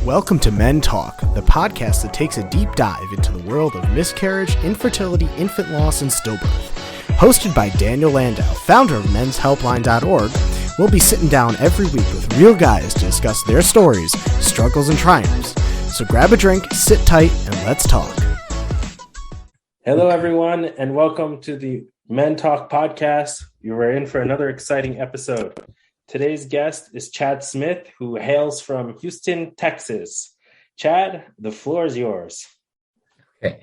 Welcome to MenTalk, the podcast that takes a deep dive into the world of miscarriage, infertility, infant loss, and stillbirth. Hosted by Daniel Landau, founder of Helpline.org, we'll be sitting down every week with real guys to discuss their stories, struggles, and triumphs. So grab a drink, sit tight, and let's talk. Hello, everyone, and welcome to the MenTalk podcast. You are in for another exciting episode. Today's guest is Chad Smith, who hails from Houston, Texas. Chad, the floor is yours. Okay.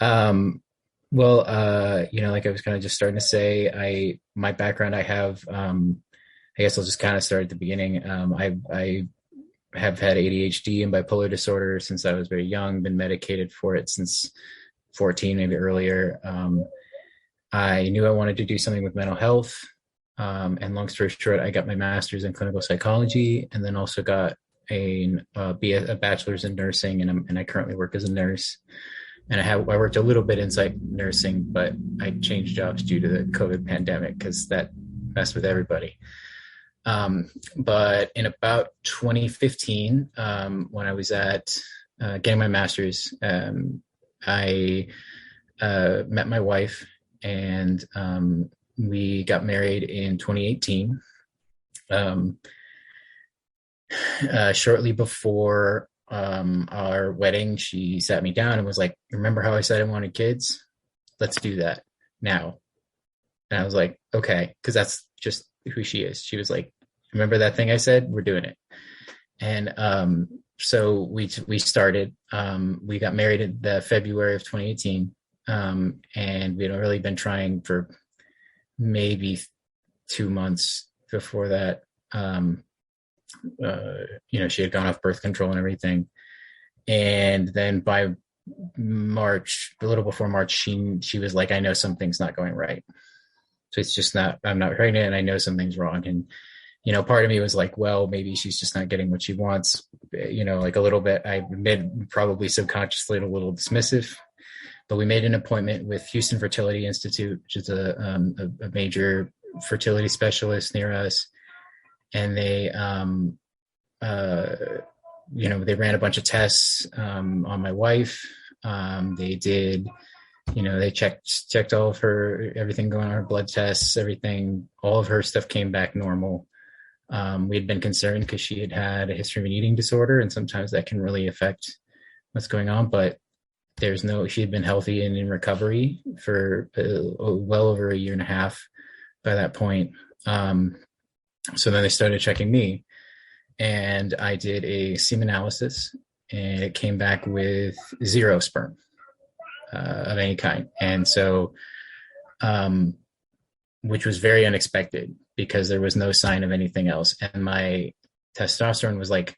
Like I was kind of just starting to say, my background, I guess I'll just kind of start at the beginning. I have had ADHD and bipolar disorder since I was very young, been medicated for it since 14, maybe earlier. I knew I wanted to do something with mental health. And long story short, I got my master's in clinical psychology and then also got a bachelor's in nursing. And I currently work as a nurse. And I worked a little bit in psych nursing, but I changed jobs due to the COVID pandemic because that messed with everybody. But in about 2015, when I was at getting my master's, I met my wife and we got married in 2018. Shortly before our wedding, she sat me down and was like, "Remember how I said I wanted kids? Let's do that now." And I was like, "Okay," because that's just who she is. She was like, "Remember that thing I said? We're doing it." And so we started. We got married in the February of 2018, and we'd really been trying for maybe 2 months before that. She had gone off birth control and everything. And then by March, a little before March, she was like, "I know something's not going right. So it's just I'm not pregnant and I know something's wrong." And, part of me was like, well, maybe she's just not getting what she wants. Like a little bit, I admit, probably subconsciously a little dismissive. But we made an appointment with Houston Fertility Institute, which is a major fertility specialist near us. And they, they ran a bunch of tests on my wife. They did, they checked all of everything going on, her blood tests, everything, all of her stuff came back normal. We had been concerned because she had a history of an eating disorder, and sometimes that can really affect what's going on. But she had been healthy and in recovery for well over a year and a half by that point. So then they started checking me, and I did a semen analysis, and it came back with 0 sperm of any kind. And so, which was very unexpected because there was no sign of anything else. And my testosterone was like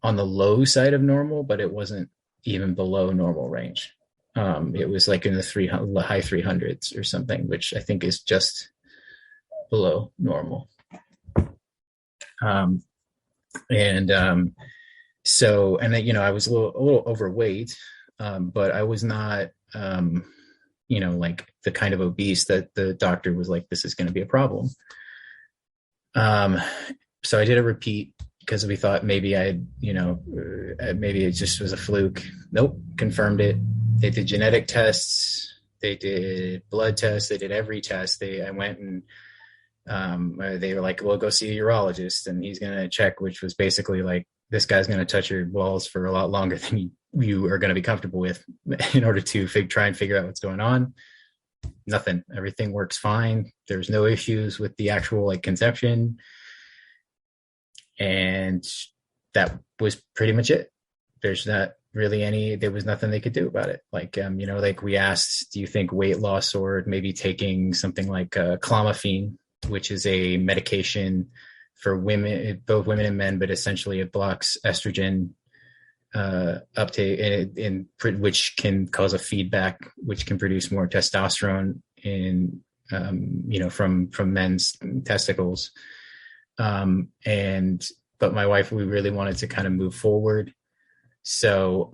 on the low side of normal, but it wasn't even below normal range. It was like in the high 300s or something, which I think is just below normal. So I was a little overweight, but I was not, like the kind of obese that the doctor was like, "This is going to be a problem." So I did a repeat because we thought maybe maybe it just was a fluke. Nope. Confirmed it. They did genetic tests. They did blood tests. They did every test. I went and, they were like, "Well, go see a urologist and he's going to check," which was basically like, "This guy's going to touch your balls for a lot longer than you are going to be comfortable with in order to try and figure out what's going on." Nothing. Everything works fine. There's no issues with the actual conception. And that was pretty much it. There's not really there was nothing they could do about it. We asked, "Do you think weight loss or maybe taking something like clomiphene," which is a medication for women, both women and men, but essentially it blocks estrogen uptake, which can cause a feedback, which can produce more testosterone from men's testicles. But my wife, we really wanted to kind of move forward. So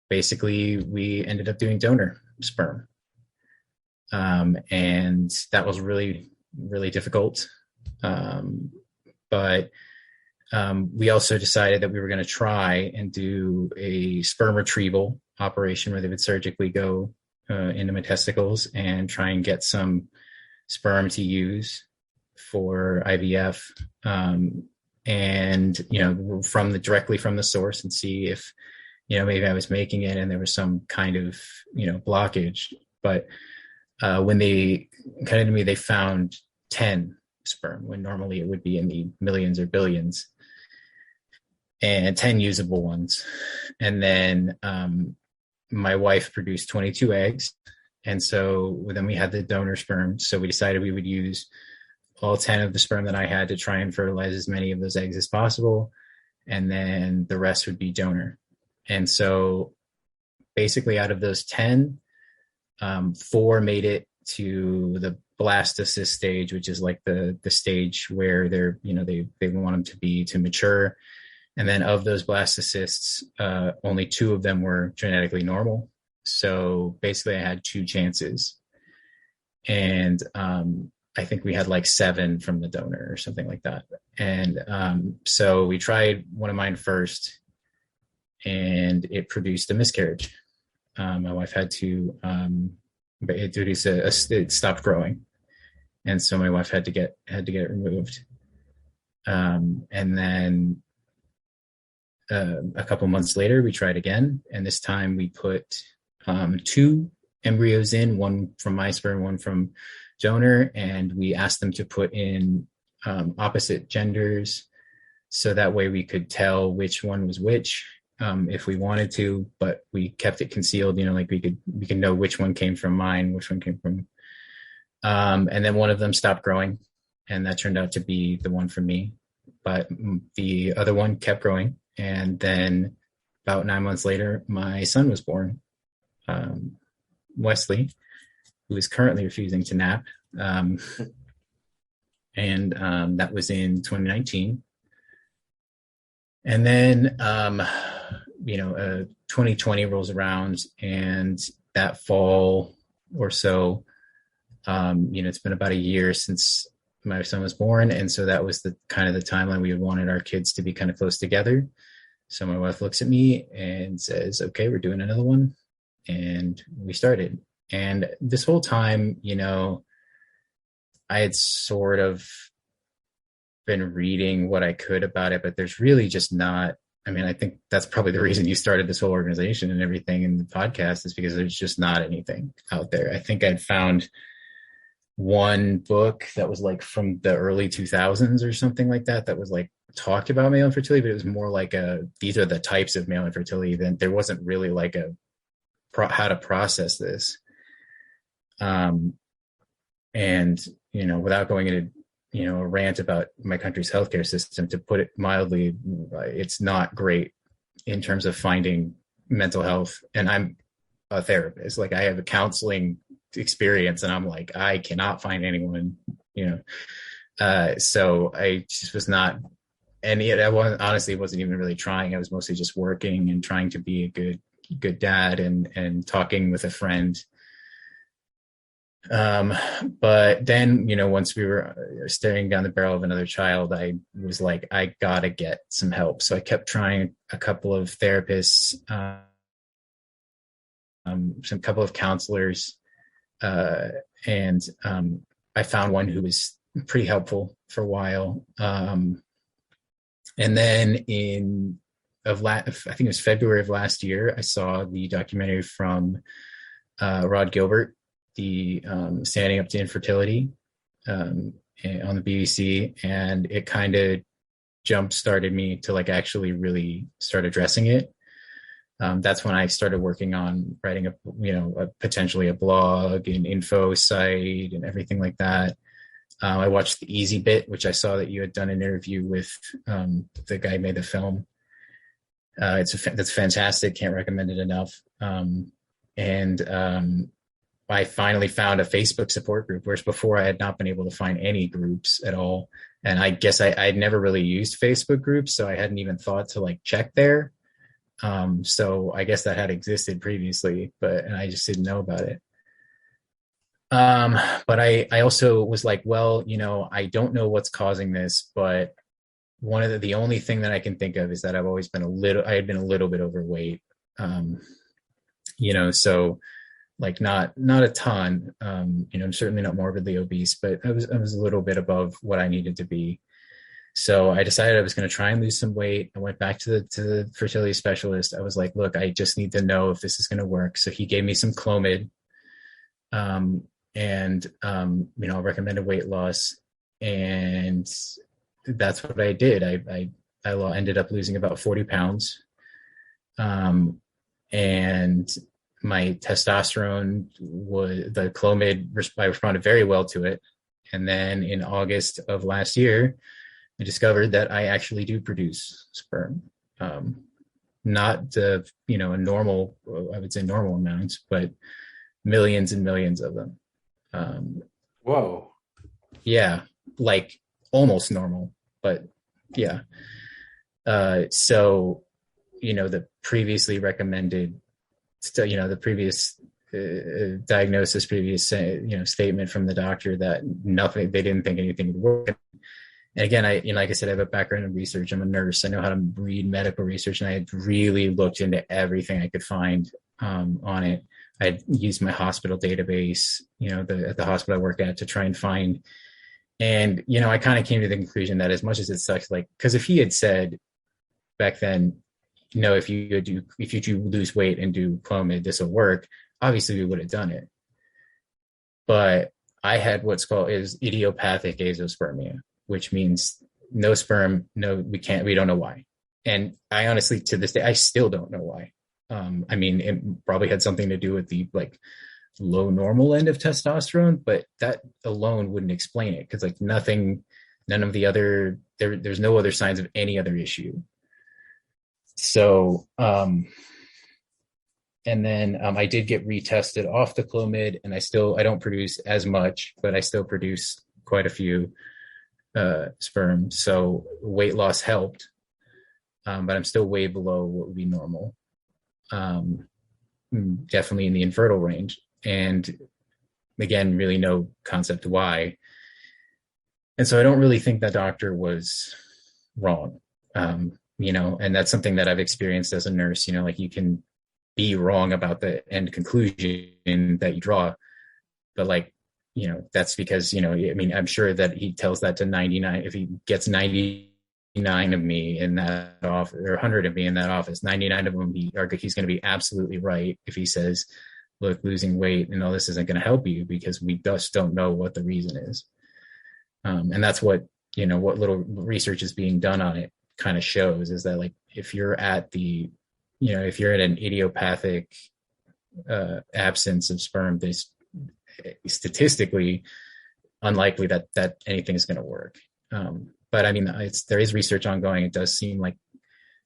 basically we ended up doing donor sperm. And that was really, really difficult. But we also decided that we were going to try and do a sperm retrieval operation where they would surgically go into my testicles and try and get some sperm to use for IVF, and directly from the source, and see if maybe I was making it and there was some kind of blockage. But when they cut into me, they found 10 sperm when normally it would be in the millions or billions, and 10 usable ones. And then my wife produced 22 eggs. And so then we had the donor sperm. So we decided we would use all 10 of the sperm that I had to try and fertilize as many of those eggs as possible. And then the rest would be donor. And so basically out of those 10, 4 made it to the blastocyst stage, which is like the stage where they're, they want them to be to mature. And then of those blastocysts, only 2 of them were genetically normal. So basically I had 2 chances. And I think we had like 7 from the donor or something like that. And so we tried one of mine first, and it produced a miscarriage. My wife had to, it stopped growing. And so my wife had to get it removed. And then a couple months later, we tried again. And this time we put 2 embryos in, one from my sperm, one from donor. And we asked them to put in opposite genders. So that way we could tell which one was which, if we wanted to, but we kept it concealed, like we could know which one came from mine, which one came from, and then one of them stopped growing, and that turned out to be the one from me, but the other one kept growing. And then about 9 months later, my son was born, Wesley, who is currently refusing to nap. And that was in 2019. And then, 2020 rolls around, and that fall or so, it's been about a year since my son was born. And so that was the kind of the timeline we wanted our kids to be kind of close together. So my wife looks at me and says, okay, we're doing another one. And we started. And this whole time, I had sort of been reading what I could about it, but there's really just not, I think that's probably the reason you started this whole organization and everything in the podcast, is because there's just not anything out there. I think I'd found one book that was like from the early 2000s or something like that, that was like talked about male infertility, but it was more like these are the types of male infertility. Then there wasn't really like how to process this. And, without going into, a rant about my country's healthcare system, to put it mildly, it's not great in terms of finding mental health. And I'm a therapist, like I have a counseling experience, and I'm like, I cannot find anyone, so I just was not, and I wasn't even really trying. I was mostly just working and trying to be a good dad and talking with a friend. But then, once we were staring down the barrel of another child, I was like, I gotta get some help. So I kept trying a couple of therapists, some couple of counselors, and I found one who was pretty helpful for a while. And then I think it was February of last year, I saw the documentary from Rod Gilbert, the Standing Up to Infertility, on the BBC, and it kind of jump-started me to like actually really start addressing it. That's when I started working on writing potentially a blog and info site and everything like that. I watched The Easy Bit, which I saw that you had done an interview with the guy who made the film. That's fantastic. Can't recommend it enough. I finally found a Facebook support group, whereas before I had not been able to find any groups at all. And I guess I'd never really used Facebook groups, so I hadn't even thought to like check there. So I guess that had existed previously, and I just didn't know about it. But I also was like, well, I don't know what's causing this, but the only thing that I can think of is that I had been a little bit overweight. So like not a ton, certainly not morbidly obese, but I was a little bit above what I needed to be. So I decided I was going to try and lose some weight. I went back to the fertility specialist. I was like, look, I just need to know if this is going to work. So he gave me some Clomid, recommended weight loss. And that's what I did. I ended up losing about 40 pounds. And my testosterone the Clomid, I responded very well to it. And then in August of last year, I discovered that I actually do produce sperm. Not the, a normal, I would say normal amounts, but millions and millions of them. Whoa. Yeah, like almost normal, but yeah. So, the previously recommended, the previous diagnosis, previous, statement from the doctor that they didn't think anything would work. And again, like I said, I have a background in research. I'm a nurse. I know how to read medical research, and I had really looked into everything I could find on it. I had used my hospital database, at the hospital I worked at, to try and find. And, I kind of came to the conclusion that as much as it sucks, because if he had said back then, if you do lose weight and do Clomid, this will work, obviously we would have done it. But I had what's called idiopathic azoospermia, which means no sperm, we don't know why. And I honestly, to this day, I still don't know why. It probably had something to do with the low normal end of testosterone, but that alone wouldn't explain it, because there's no other signs of any other issue. So, and then I did get retested off the Clomid, and I don't produce as much, but I still produce quite a few sperm. So weight loss helped, but I'm still way below what would be normal. Definitely in the infertile range. And again, really no concept why. And so I don't really think that doctor was wrong. And that's something that I've experienced as a nurse, you can be wrong about the end conclusion that you draw, but that's because, I'm sure that he tells that to 99, if he gets 99 of me in that office, or 100 of me in that office, 99 of them, he's going to be absolutely right if he says, look, losing weight and all this isn't going to help you, because we just don't know what the reason is. And that's what little research is being done on it kind of shows, is that if you're at if you're at an idiopathic absence of sperm, there's statistically unlikely that anything is going to work. But there is research ongoing. It does seem like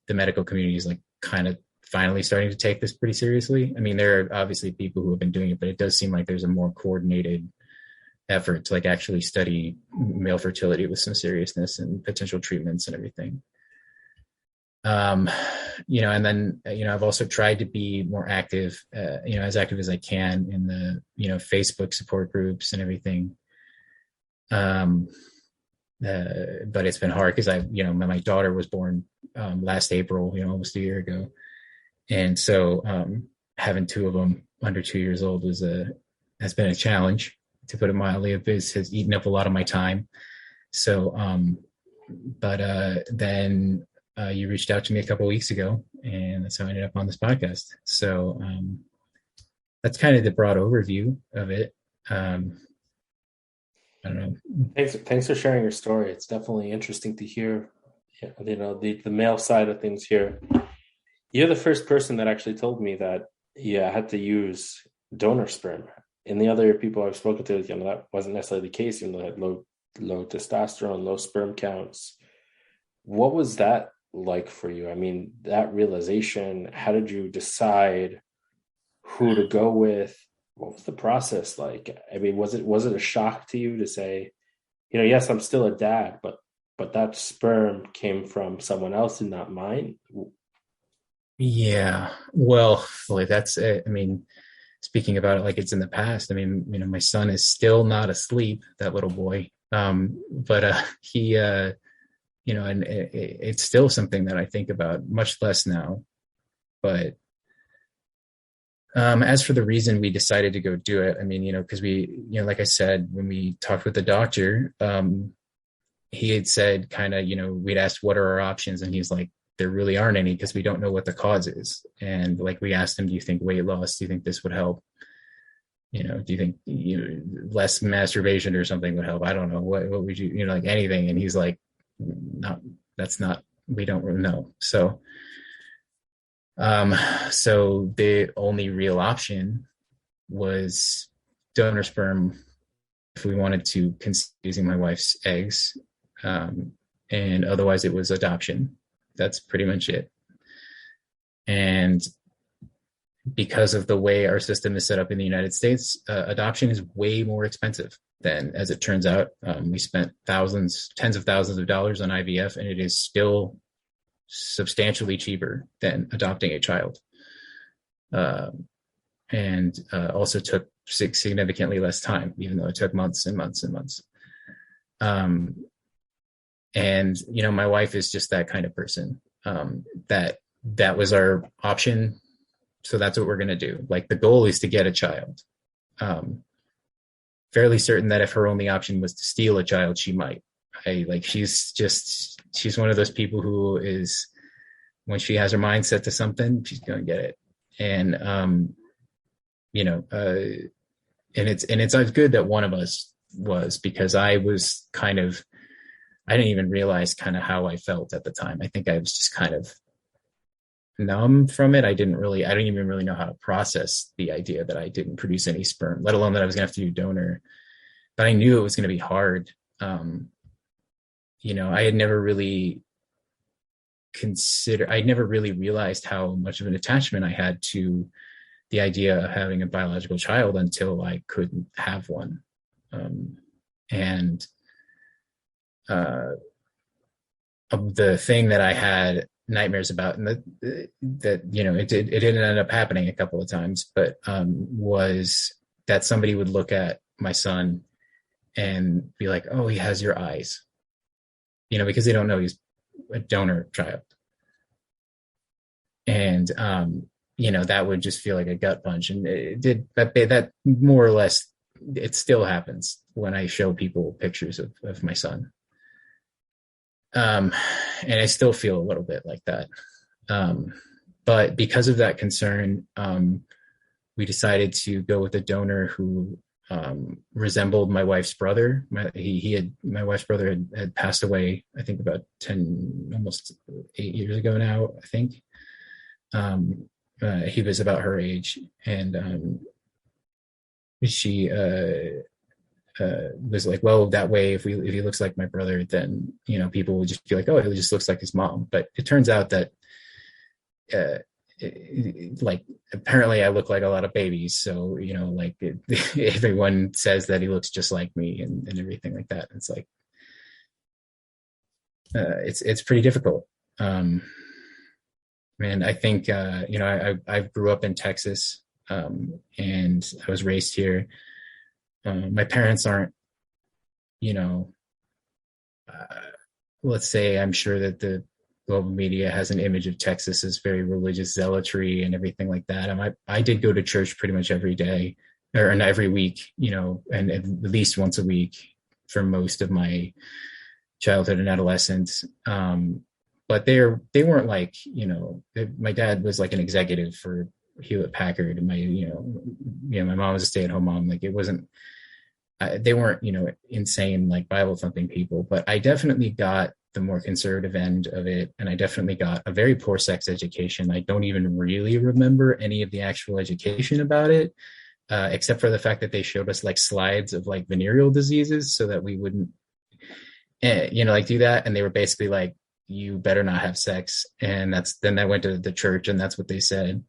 the medical community is kind of finally starting to take this pretty seriously. There are obviously people who have been doing it, but it does seem like there's a more coordinated effort to actually study male fertility with some seriousness and potential treatments and everything. And then, I've also tried to be more active, as active as I can in the, Facebook support groups and everything. But it's been hard because my daughter was born last April, almost a year ago. And so having two of them under 2 years old has been a challenge, to put it mildly. It has eaten up a lot of my time. So, then you reached out to me a couple of weeks ago, and that's how I ended up on this podcast. So that's kind of the broad overview of it. I don't know. Thanks for sharing your story. It's definitely interesting to hear, the male side of things here. You're the first person that actually told me that I had to use donor sperm. And the other people I've spoken to, that wasn't necessarily the case. They had low testosterone, low sperm counts. What was that like for you? That realization, how did you decide who to go with? What was the process like? Was it a shock to you to say, yes, I'm still a dad, but that sperm came from someone else and not mine? Yeah, well, that's it. Speaking about it like it's in the past, my son is still not asleep, that little boy. But he and it's still something that I think about, much less now. But as for the reason we decided to go do it, I mean, because we, like I said, when we talked with the doctor, he had said kind of, we'd asked what are our options, and he's like, there really aren't any, because we don't know what the cause is. And like, we asked him, do you think weight loss, do you think this would help? Do you think less masturbation or something would help? I don't know. What would you, like anything? And he's like, we don't really know. So the only real option was donor sperm if we wanted to consider using my wife's eggs. And otherwise it was adoption. That's pretty much it. And because of the way our system is set up in the United States, adoption is way more expensive than, as it turns out. We spent tens of thousands of dollars on IVF, and it is still substantially cheaper than adopting a child. And also took significantly less time, even though it took months and months and months. And, my wife is just that kind of person, that was our option. So that's what we're going to do. Like, the goal is to get a child. Fairly certain that if her only option was to steal a child, she might. She's one of those people who is, when she has her mind set to something, she's going to get it. And, and it's good that one of us was, because I didn't even realize kind of how I felt at the time. I think I was just kind of numb from it. I didn't even really know how to process the idea that I didn't produce any sperm, let alone that I was going to have to do donor. But I knew it was going to be hard. I had never really realized how much of an attachment I had to the idea of having a biological child until I couldn't have one. The thing that I had nightmares about, and it didn't end up happening a couple of times, but was that somebody would look at my son and be like, oh, he has your eyes, because they don't know he's a donor child. And that would just feel like a gut punch. And it did that more or less. It still happens when I show people pictures of my son. And I still feel a little bit like that. But because of that concern, we decided to go with a donor who resembled my wife's brother. My wife's brother had passed away, I think about 10, almost 8 years ago now, I think. He was about her age, and she was like, well, that way, if he looks like my brother, then people will just be like, oh, he just looks like his mom. But it turns out that apparently I look like a lot of babies, so everyone says that he looks just like me and everything like that. It's like it's pretty difficult. And I think I grew up in Texas, and I was raised here. My parents aren't, let's say, I'm sure that the global media has an image of Texas as very religious zealotry and everything like that. And I did go to church pretty much every day, or every week, and at least once a week for most of my childhood and adolescence. But they weren't like, my dad was like an executive for Hewlett Packard, and my mom was a stay-at-home mom. Like, it wasn't, they weren't, insane, like Bible thumping people, but I definitely got the more conservative end of it. And I definitely got a very poor sex education. I don't even really remember any of the actual education about it, except for the fact that they showed us like slides of like venereal diseases so that we wouldn't, do that. And they were basically like, you better not have sex. And then I went to the church, and that's what they said.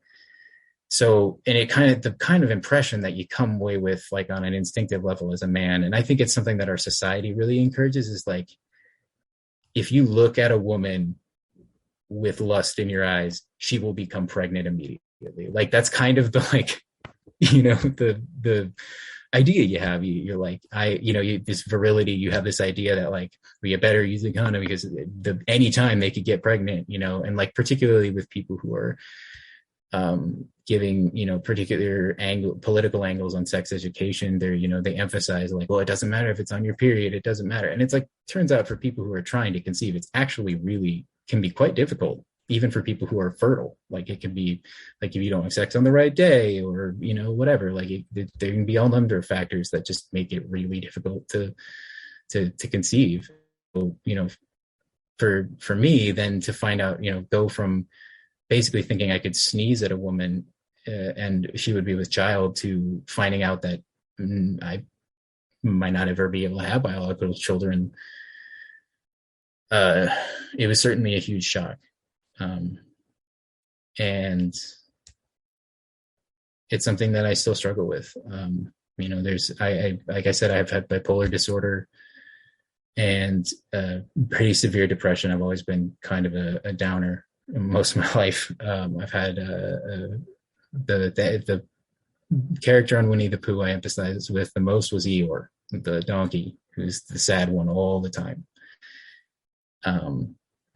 So, and the kind of impression that you come away with, like, on an instinctive level as a man, and I think it's something that our society really encourages, is like, if you look at a woman with lust in your eyes, she will become pregnant immediately. Like, that's kind of the, like, the idea you have. You're like, this virility, you have this idea that like, well, you better use a condom because anytime they could get pregnant, and like particularly with people who are giving, particular political angles on sex education, they emphasize like, well, it doesn't matter if it's on your period, it doesn't matter. And it's like, turns out for people who are trying to conceive, it's actually really can be quite difficult, even for people who are fertile. Like it can be like, if you don't have sex on the right day or, whatever, like there can be all number of factors that just make it really difficult to conceive. So, for me then to find out, go from basically thinking I could sneeze at a woman and she would be with child to finding out that I might not ever be able to have biological children. It was certainly a huge shock. And it's something that I still struggle with. Like I said, I've had bipolar disorder and pretty severe depression. I've always been kind of a downer most of my life. I've had the character on Winnie the Pooh I emphasized with the most was Eeyore, the donkey, who's the sad one all the time.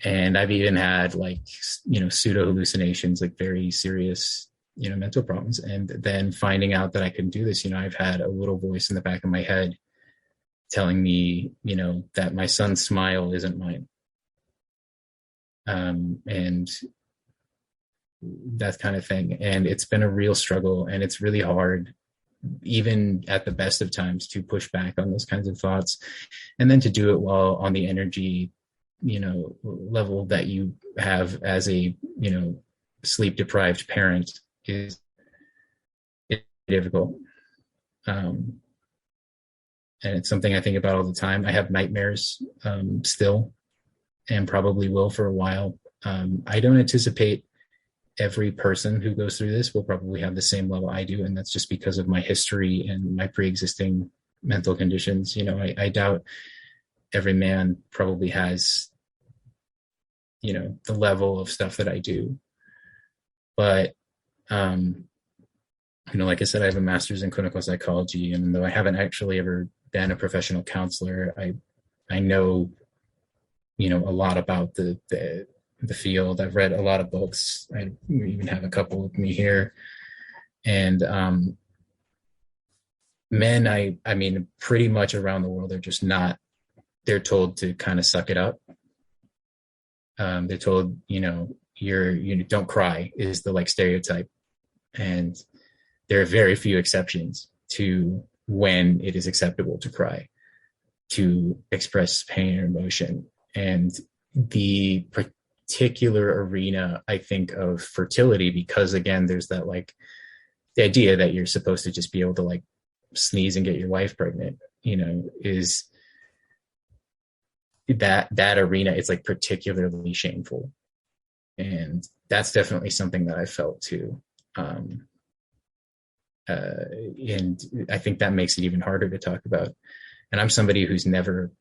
And I've even had like, pseudo hallucinations, like very serious, mental problems. And then finding out that I couldn't do this, I've had a little voice in the back of my head telling me, that my son's smile isn't mine. And that kind of thing. And it's been a real struggle, and it's really hard, even at the best of times, to push back on those kinds of thoughts, and then to do it while on the energy, level that you have as a, sleep deprived parent is difficult. And it's something I think about all the time. I have nightmares, still, and probably will for a while. I don't anticipate every person who goes through this will probably have the same level I do. And that's just because of my history and my pre-existing mental conditions. I doubt every man probably has, the level of stuff that I do. But, like I said, I have a master's in clinical psychology, and though I haven't actually ever been a professional counselor, I know, a lot about the field. I've read a lot of books. I even have a couple with me here. And men, I mean, pretty much around the world, they're just not, they're told to kind of suck it up. They're told, don't cry is the like stereotype. And there are very few exceptions to when it is acceptable to cry, to express pain or emotion. And the particular arena, I think, of fertility, because again, there's that like the idea that you're supposed to just be able to like sneeze and get your wife pregnant, is that arena. It's like particularly shameful. And that's definitely something that I felt too. And I think that makes it even harder to talk about. And I'm somebody who's never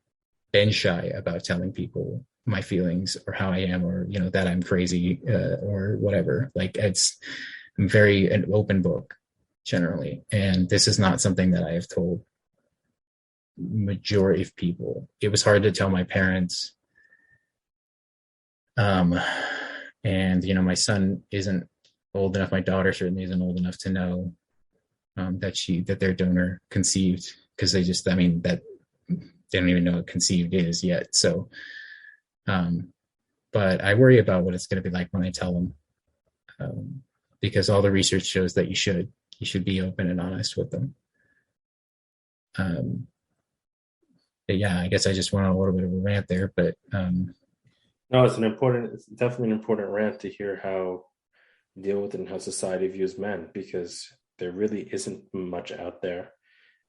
been shy about telling people my feelings or how I am, or, that I'm crazy, or whatever. Like I'm very an open book generally. And this is not something that I have told majority of people. It was hard to tell my parents. And, my son isn't old enough. My daughter certainly isn't old enough to know that their donor conceived, because they don't even know what conceived is yet. So, but I worry about what it's going to be like when I tell them, because all the research shows that you should be open and honest with them. But yeah, I guess I just went on a little bit of a rant there, but no, it's definitely an important rant to hear how you deal with it and how society views men, because there really isn't much out there,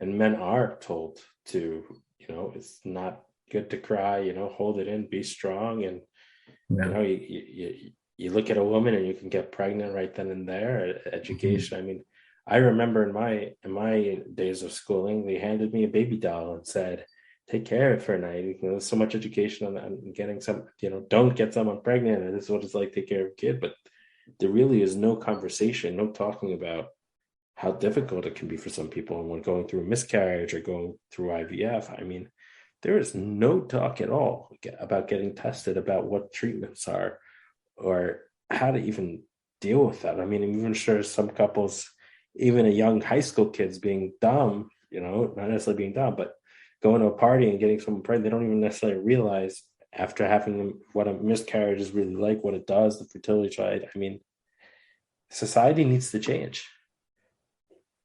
and men are told to, it's not good to cry, hold it in, be strong. And, you look at a woman and you can get pregnant right then and there. Education. Mm-hmm. I mean, I remember in my days of schooling, they handed me a baby doll and said, take care of it for a night. There's so much education on getting some, don't get someone pregnant. And this is what it's like, take care of a kid. But there really is no conversation, no talking about how difficult it can be for some people. And when going through a miscarriage or going through IVF, I mean, there is no talk at all about getting tested, about what treatments are, or how to even deal with that. I mean, I'm even sure some couples, even a young high school kids being dumb, not necessarily being dumb, but going to a party and getting someone pregnant, they don't even necessarily realize after having what a miscarriage is really like, what it does, the fertility side. I mean, society needs to change.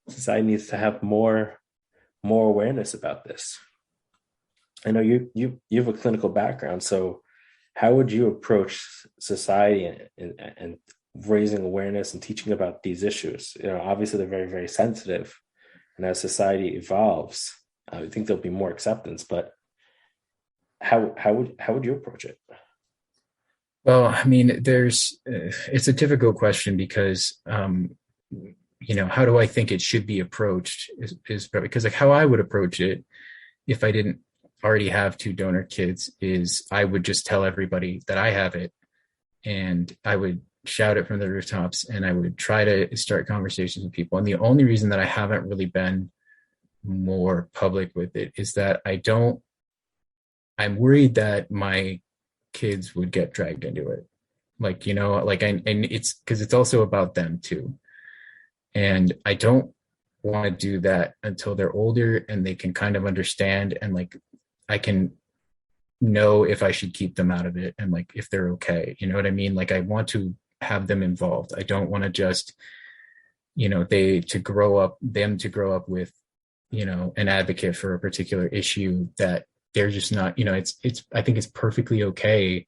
Society needs to have more awareness about this. I know you have a clinical background, so how would you approach society and raising awareness and teaching about these issues? Obviously they're very, very sensitive, and as society evolves, I think there'll be more acceptance. But how would you approach it? Well, I mean, it's a difficult question because how do I think it should be approached is because like how I would approach it if I didn't already have 2 donor kids is I would just tell everybody that I have it, and I would shout it from the rooftops, and I would try to start conversations with people. And the only reason that I haven't really been more public with it is that I'm worried that my kids would get dragged into it. And it's because it's also about them too. And I don't want to do that until they're older and they can kind of understand, and like I can know if I should keep them out of it and like if they're okay. You know what I mean? Like I want to have them involved. I don't want to just, them to grow up with, an advocate for a particular issue that they're just not, I think it's perfectly okay.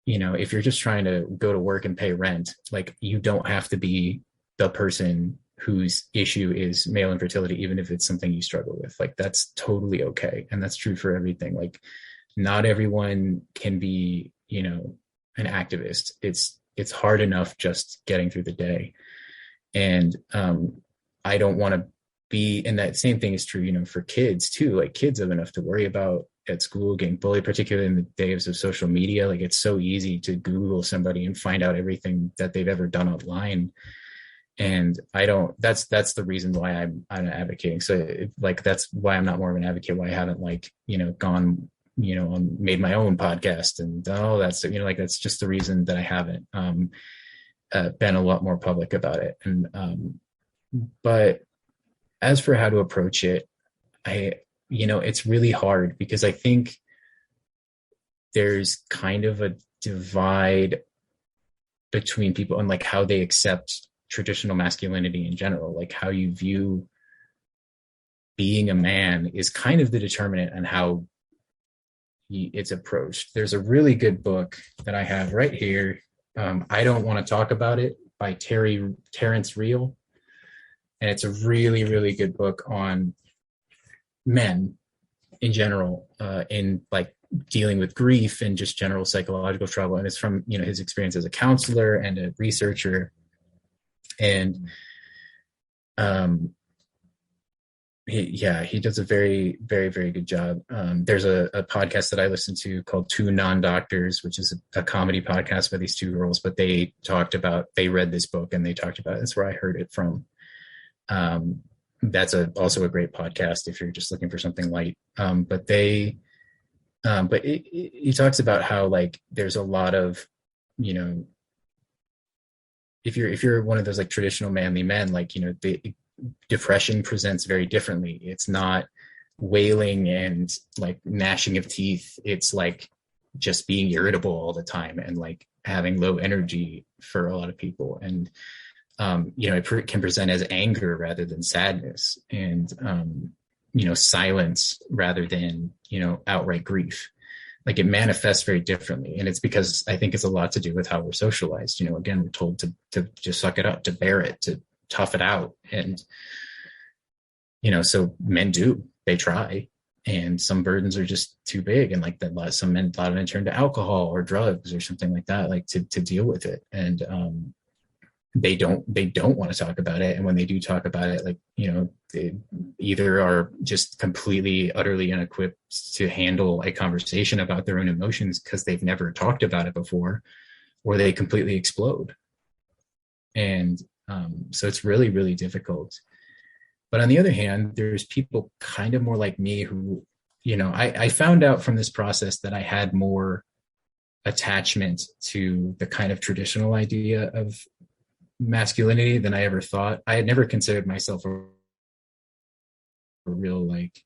If you're just trying to go to work and pay rent, like you don't have to be the person whose issue is male infertility, even if it's something you struggle with. Like that's totally okay. And that's true for everything. Like not everyone can be, an activist. It's hard enough just getting through the day. And I don't want to be, and that same thing is true, for kids too. Like kids have enough to worry about at school, getting bullied, particularly in the days of social media. Like it's so easy to Google somebody and find out everything that they've ever done online. And that's the reason why I'm advocating. So that's why I'm not more of an advocate, why I haven't gone, made my own podcast and all that. So, that's just the reason that I haven't been a lot more public about it. And, but as for how to approach it, it's really hard because I think there's kind of a divide between people and like how they accept traditional masculinity in general. Like how you view being a man is kind of the determinant on how it's approached. There's a really good book that I have right here. I Don't Want to Talk About It by Terrence Real. And it's a really, really good book on men in general, in like dealing with grief and just general psychological trouble. And it's from, his experience as a counselor and a researcher. And he does a very, very, very good job. There's a podcast that I listen to called Two Non-Doctors, which is a comedy podcast by these 2 girls, but they read this book and they talked about it. That's where I heard it from. That's also a great podcast if you're just looking for something light. But he talks about how like there's a lot of, if you're one of those like traditional manly men, like, the depression presents very differently. It's not wailing and like gnashing of teeth. It's like just being irritable all the time and like having low energy for a lot of people. And, it can present as anger rather than sadness and, silence rather than, outright grief. Like it manifests very differently. And it's because I think it's a lot to do with how we're socialized. Again, we're told to just suck it up, to bear it, to tough it out. And, so men they try, and some burdens are just too big. And like that, some men, a lot of men turn to alcohol or drugs or something like that, like to deal with it. And, they don't want to talk about it. And when they do talk about it, like, they either are just completely, utterly unequipped to handle a conversation about their own emotions because they've never talked about it before, or they completely explode. And So it's really, really difficult. But on the other hand, there's people kind of more like me who, I found out from this process that I had more attachment to the kind of traditional idea of masculinity than I ever thought. I had never considered myself a real like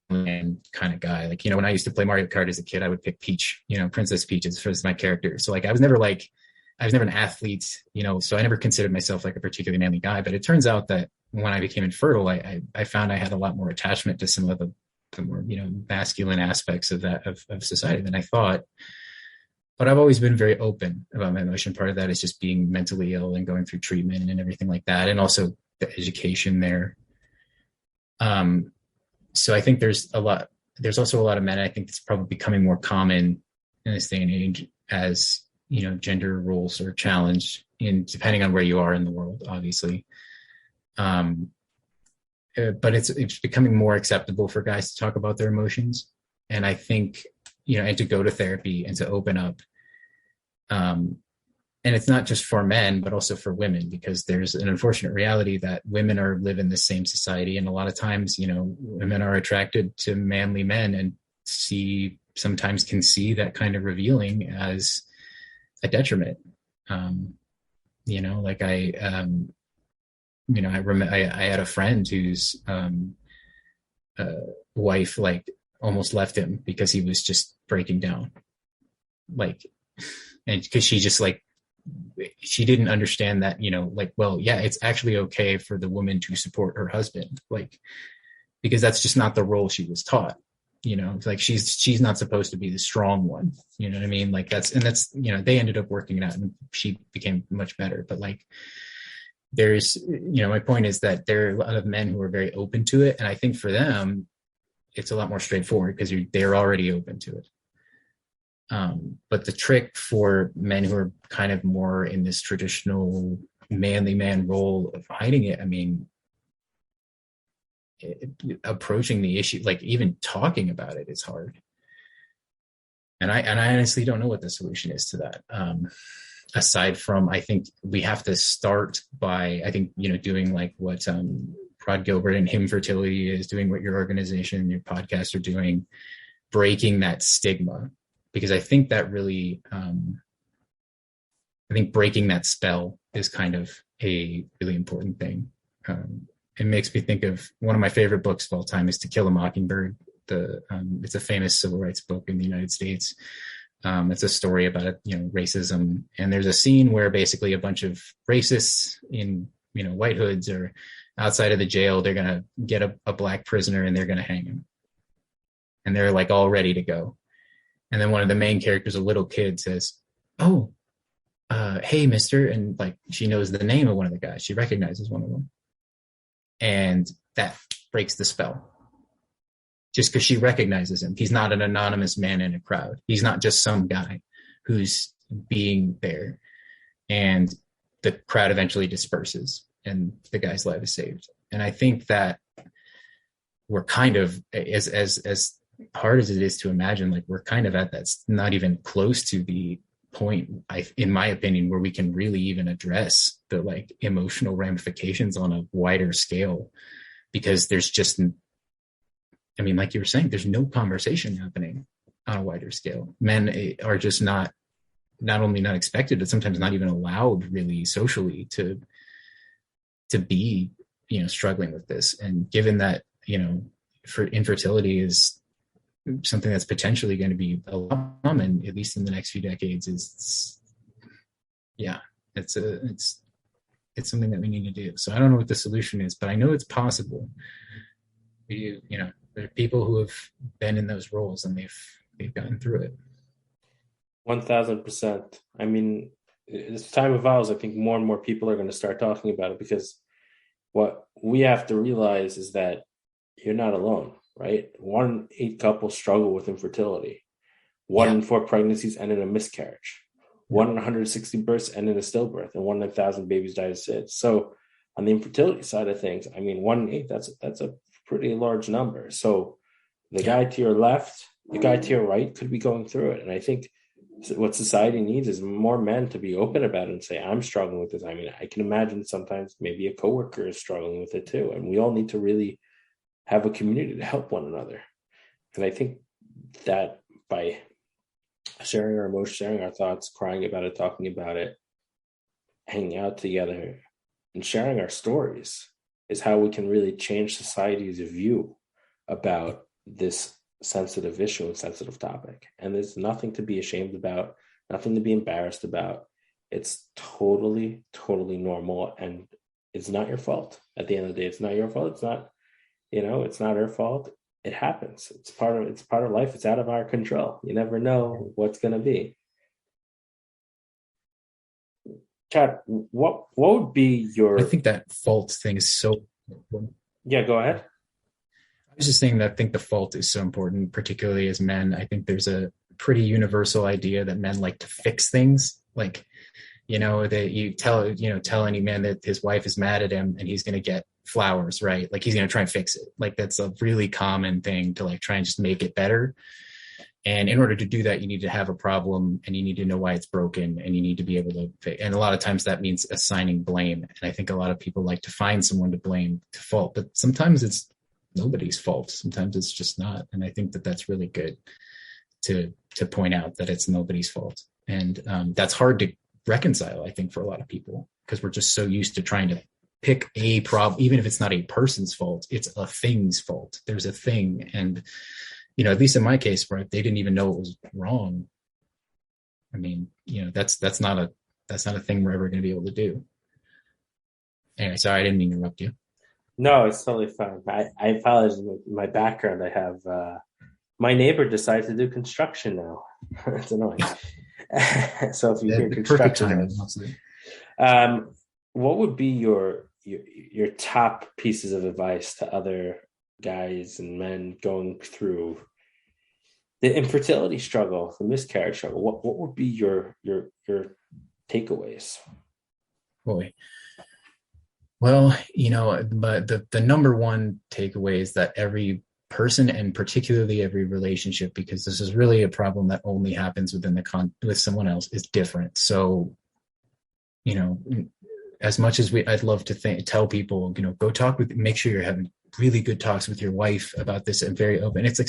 man kind of guy. Like, when I used to play Mario Kart as a kid, I would pick Peach, Princess Peach as my character. So like I was never an athlete, so I never considered myself like a particularly manly guy. But it turns out that when I became infertile, I found I had a lot more attachment to some of the more, masculine aspects of that of society than I thought. But I've always been very open about my emotion. Part of that is just being mentally ill and going through treatment and everything like that. And also the education there. So I think there's also a lot of men. I think it's probably becoming more common in this day and age as, gender roles are challenged depending on where you are in the world, obviously. But it's becoming more acceptable for guys to talk about their emotions. And I think, and to go to therapy and to open up. And it's not just for men, but also for women, because there's an unfortunate reality that women live in the same society. And a lot of times, women are attracted to manly men and sometimes can see that kind of revealing as a detriment. Like I remember I had a friend whose wife like almost left him because he was just breaking down, like, and because she just like, she didn't understand that, it's actually okay for the woman to support her husband, like, because that's just not the role she was taught. It's like she's not supposed to be the strong one. You know what I mean? Like that's they ended up working it out and she became much better. But like there's, my point is that there are a lot of men who are very open to it. And I think for them, it's a lot more straightforward because they're already open to it. But the trick for men who are kind of more in this traditional manly man role of hiding it, I mean, approaching the issue, like even talking about it is hard. And I honestly don't know what the solution is to that. Aside from, I think we have to start by, doing like what Rod Gilbert and Infertility is doing, what your organization and your podcast are doing, breaking that stigma. Because I think that really, breaking that spell is kind of a really important thing. It makes me think of one of my favorite books of all time is To Kill a Mockingbird. It's a famous civil rights book in the United States. It's a story about, racism. And there's a scene where basically a bunch of racists in, white hoods are outside of the jail. They're going to get a black prisoner and they're going to hang him. And they're like all ready to go. And then one of the main characters, a little kid, says, "Oh, hey, mister." And like, she knows the name of one of the guys. She recognizes one of them. And that breaks the spell. Just because she recognizes him. He's not an anonymous man in a crowd. He's not just some guy who's being there. And the crowd eventually disperses and the guy's life is saved. And I think that we're kind of, as hard as it is to imagine, like we're kind of at that's not even close to the point, in my opinion, where we can really even address the like emotional ramifications on a wider scale, because there's just, like you were saying, there's no conversation happening on a wider scale. Men are just not only not expected, but sometimes not even allowed really socially to be, struggling with this. And given that, for infertility is something that's potentially going to be a lot common, at least in the next few decades, it's something that we need to do. So I don't know what the solution is, but I know it's possible. There are people who have been in those roles and they've gotten through it. 1000%. As time evolves, I think more and more people are going to start talking about it, because what we have to realize is that you're not alone, right? 1 in 8 couples struggle with infertility. 1 in 4 pregnancies end in a miscarriage. 1 in 160 births end in a stillbirth, and 1 in 1,000 babies die of SIDS. So on the infertility side of things, 1 in 8, that's a pretty large number. So the guy to your left, the guy to your right could be going through it. And I think what society needs is more men to be open about it and say, I'm struggling with this. I mean, I can imagine sometimes maybe a coworker is struggling with it too. And we all need to really have a community to help one another. And I think that by sharing our emotions, sharing our thoughts, crying about it, talking about it, hanging out together, and sharing our stories is how we can really change society's view about this sensitive issue and sensitive topic. And there's nothing to be ashamed about, nothing to be embarrassed about. It's totally, totally normal. And it's not your fault. At the end of the day, it's not your fault. It's not, it's not her fault. It happens. It's part of life. It's out of our control. You never know what's going to be. Chad, what would be your... I think that fault thing is so important. Yeah, go ahead. I was just saying that I think the fault is so important, particularly as men. I think there's a pretty universal idea that men like to fix things. Like, that you tell any man that his wife is mad at him and he's going to get flowers, right? Like he's going to try and fix it. Like that's a really common thing to like try and just make it better. And in order to do that, you need to have a problem and you need to know why it's broken and you need to be able to fix. And a lot of times that means assigning blame. And I think a lot of people like to find someone to blame, to fault, but sometimes it's nobody's fault. Sometimes it's just not. And I think that that's really good to point out that it's nobody's fault. And that's hard to reconcile, I think, for a lot of people, because we're just so used to trying to pick a problem, even if it's not a person's fault, it's a thing's fault. There's a thing. And, at least in my case, where they didn't even know it was wrong. I mean, that's not a thing we're ever going to be able to do. Anyway, sorry, I didn't mean to interrupt you. No, it's totally fine. I apologize. My background, I have my neighbor decided to do construction now. It's annoying. So if you hear construction, what would be your top pieces of advice to other guys and men going through the infertility struggle, the miscarriage struggle? What would be your takeaways? Boy. Well, but the number one takeaway is that every person, and particularly every relationship, because this is really a problem that only happens within with someone else, is different. So, as much as I'd love to tell people, go talk make sure you're having really good talks with your wife about this and very open. It's like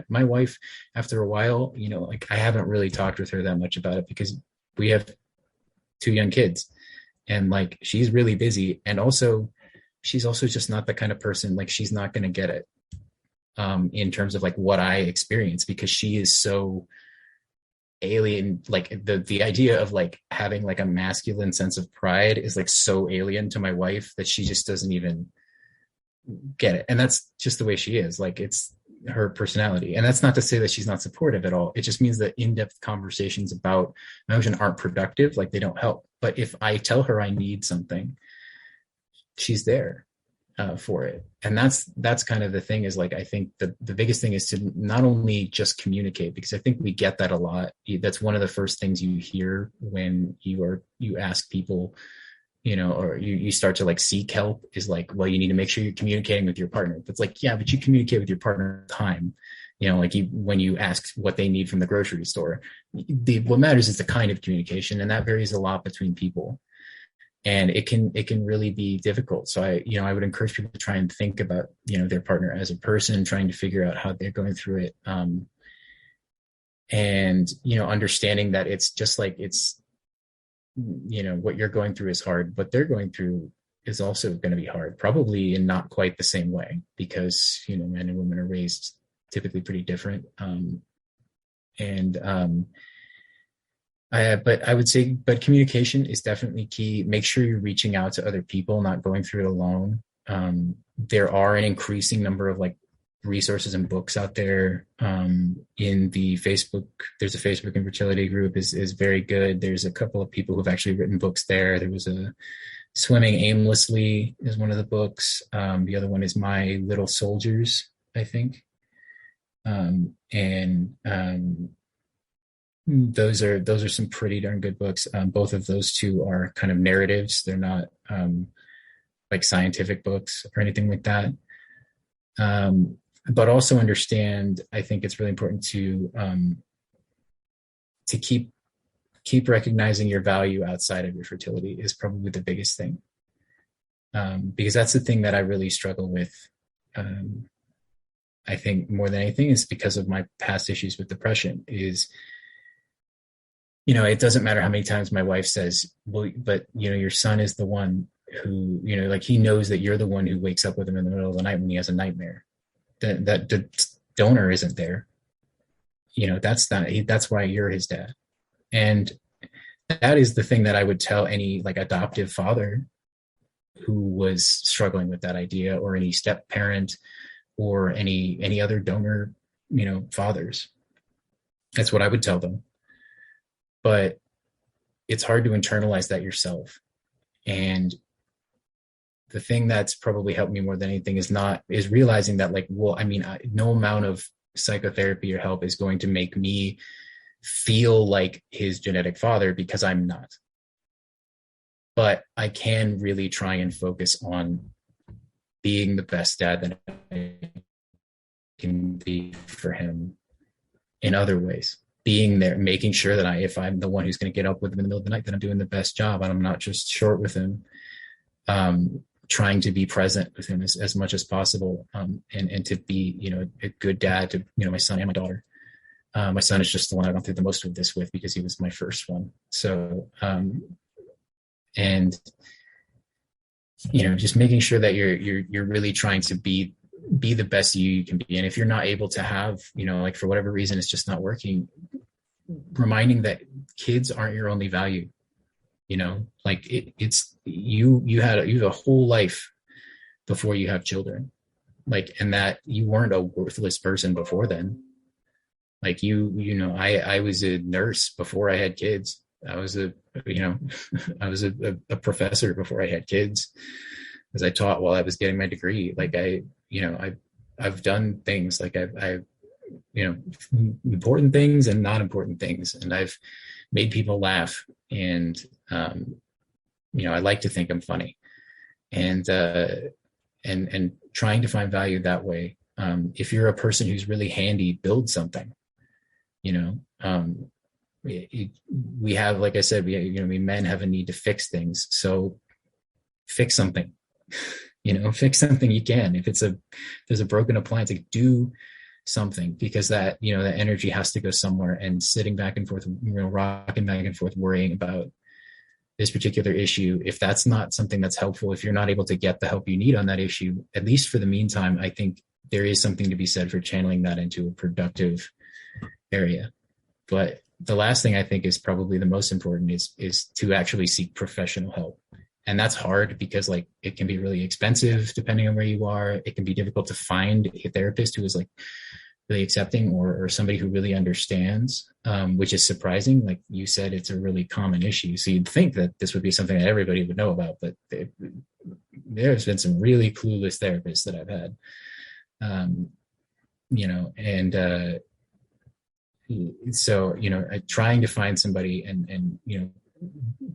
my wife, after a while, I haven't really talked with her that much about it because we have 2 young kids. And like, she's really busy. And also, she's also just not the kind of person, like, she's not going to get it in terms of like what I experience, because she is so alien. Like the idea of like having like a masculine sense of pride is like so alien to my wife that she just doesn't even get it. And that's just the way she is. Like, it's her personality. And that's not to say that she's not supportive at all. It just means that in-depth conversations about emotion aren't productive. Like, they don't help. But if I tell her I need something, she's there for it. And that's kind of the thing, is like, I think the biggest thing is to not only just communicate, because I think we get that a lot. That's one of the first things you hear when you ask people, or you start to like seek help, is like, well, you need to make sure you're communicating with your partner. It's like, yeah, but you communicate with your partner time. Like when you ask what they need from the grocery store, what matters is the kind of communication, and that varies a lot between people, and it can really be difficult. So I would encourage people to try and think about, their partner as a person, trying to figure out how they're going through it. And, understanding that it's just like, it's, what you're going through is hard, but they're going through is also going to be hard, probably in not quite the same way, because, men and women are raised typically pretty different. But I would say, communication is definitely key. Make sure you're reaching out to other people, not going through it alone. There are an increasing number of like resources and books out there. In the Facebook, there's a Facebook infertility group is very good. There's a couple of people who've actually written books there. There was a Swimming Aimlessly is one of the books. The other one is My Little Soldiers, I think. Those are some pretty darn good books. Both of those two are kind of narratives. They're not like scientific books or anything like that. But also understand, I think it's really important to keep keep recognizing your value outside of your fertility is probably the biggest thing. Because that's the thing that I really struggle with. I think more than anything is because of my past issues with depression is, it doesn't matter how many times my wife says, well, but your son is the one who, like he knows that you're the one who wakes up with him in the middle of the night when he has a nightmare. That the donor isn't there. That's why you're his dad. And that is the thing that I would tell any like adoptive father who was struggling with that idea, or any step parent, or any other donor, fathers. That's what I would tell them. But it's hard to internalize that yourself. And the thing that's probably helped me more than anything is realizing that, like, well, I mean, no amount of psychotherapy or help is going to make me feel like his genetic father, because I'm not. But I can really try and focus on being the best dad that I can be for him in other ways. Being there, making sure that if I'm the one who's going to get up with him in the middle of the night, that I'm doing the best job and I'm not just short with him. Trying to be present with him as much as possible, and to be, a good dad to, my son and my daughter. My son is just the one I've gone through the most of this with, because he was my first one. So, and, just making sure that you're really trying to be the best you can be. And if you're not able to have, like for whatever reason, it's just not working, reminding that kids aren't your only value. Like it's you have a whole life before you have children, like, and that you weren't a worthless person before then. Like I was a nurse before I had kids. I was a professor before I had kids, as I taught while I was getting my degree. Like I've done things, like I've important things and not important things, and I've made people laugh, and I like to think I'm funny, and trying to find value that way. If you're a person who's really handy, build something. We have, like I said, we men have a need to fix things, so fix something. Fix something you can. If there's a broken appliance, like, do something, because that that energy has to go somewhere. And sitting back and forth, rocking back and forth, worrying about this particular issue, if that's not something that's helpful, if you're not able to get the help you need on that issue, at least for the meantime, I think there is something to be said for channeling that into a productive area. But the last thing I think is probably the most important is to actually seek professional help. And that's hard because, like, it can be really expensive depending on where you are. It can be difficult to find a therapist who is like really accepting, or somebody who really understands, which is surprising. Like you said, it's a really common issue. So you'd think that this would be something that everybody would know about, but there's been some really clueless therapists that I've had, so, trying to find somebody and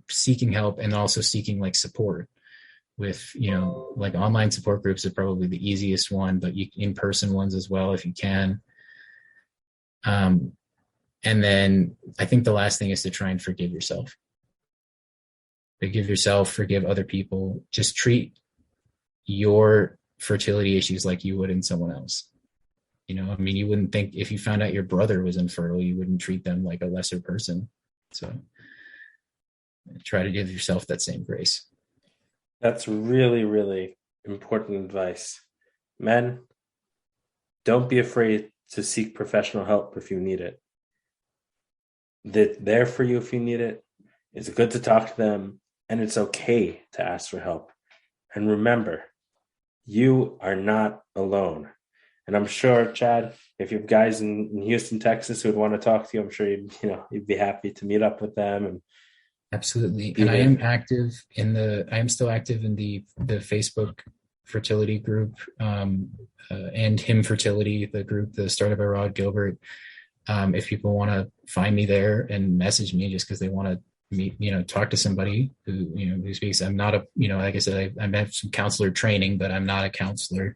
seeking help, and also seeking like support with, like online support groups are probably the easiest one, but in-person ones as well, if you can. And then I think the last thing is to try and forgive yourself. Forgive other people. Just treat your fertility issues like you would in someone else. You wouldn't think, if you found out your brother was infertile, you wouldn't treat them like a lesser person. So try to give yourself that same grace. That's really, really important advice. Men, don't be afraid to seek professional help if you need it. They're there for you if you need it. It's good to talk to them, and it's okay to ask for help. And remember, you are not alone. And I'm sure, Chad, if you have guys in Houston, Texas who would want to talk to you, I'm sure you'd be happy to meet up with them. And absolutely. And I am still active in the Facebook fertility group, and Him Fertility, the group, the started by Rod Gilbert. If people want to find me there and message me just because they want to, talk to somebody who speaks. I'm not like I said, I have some counselor training, but I'm not a counselor,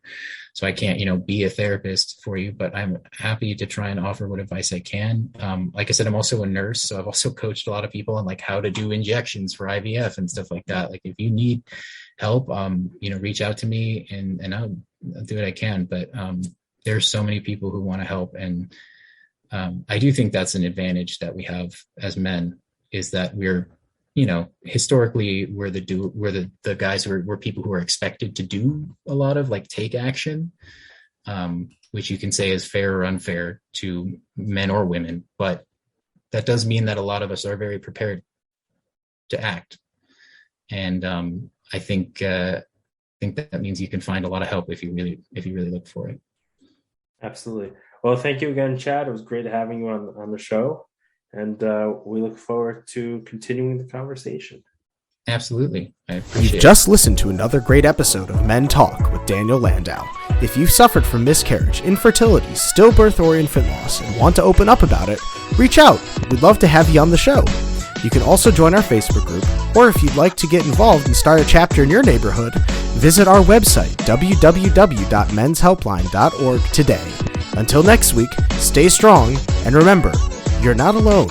so I can't, be a therapist for you, but I'm happy to try and offer what advice I can. Like I said, I'm also a nurse, so I've also coached a lot of people on like how to do injections for IVF and stuff like that. Like if you need help, reach out to me and I'll do what I can. But there's so many people who want to help, and I do think that's an advantage that we have as men, is that we're, historically we're the guys who we're people who are expected to do a lot of like take action, which you can say is fair or unfair to men or women, but that does mean that a lot of us are very prepared to act. And I think that means you can find a lot of help if you really look for it. Absolutely. Well, thank you again, Chad. It was great having you on the show, and we look forward to continuing the conversation. Absolutely. I appreciate it. You've just listened to another great episode of Men Talk with Daniel Landau. If you've suffered from miscarriage, infertility, stillbirth, or infant loss and want to open up about it, reach out. We'd love to have you on the show. You can also join our Facebook group, or if you'd like to get involved and start a chapter in your neighborhood, visit our website, www.menshelpline.org today. Until next week, stay strong, and remember, you're not alone.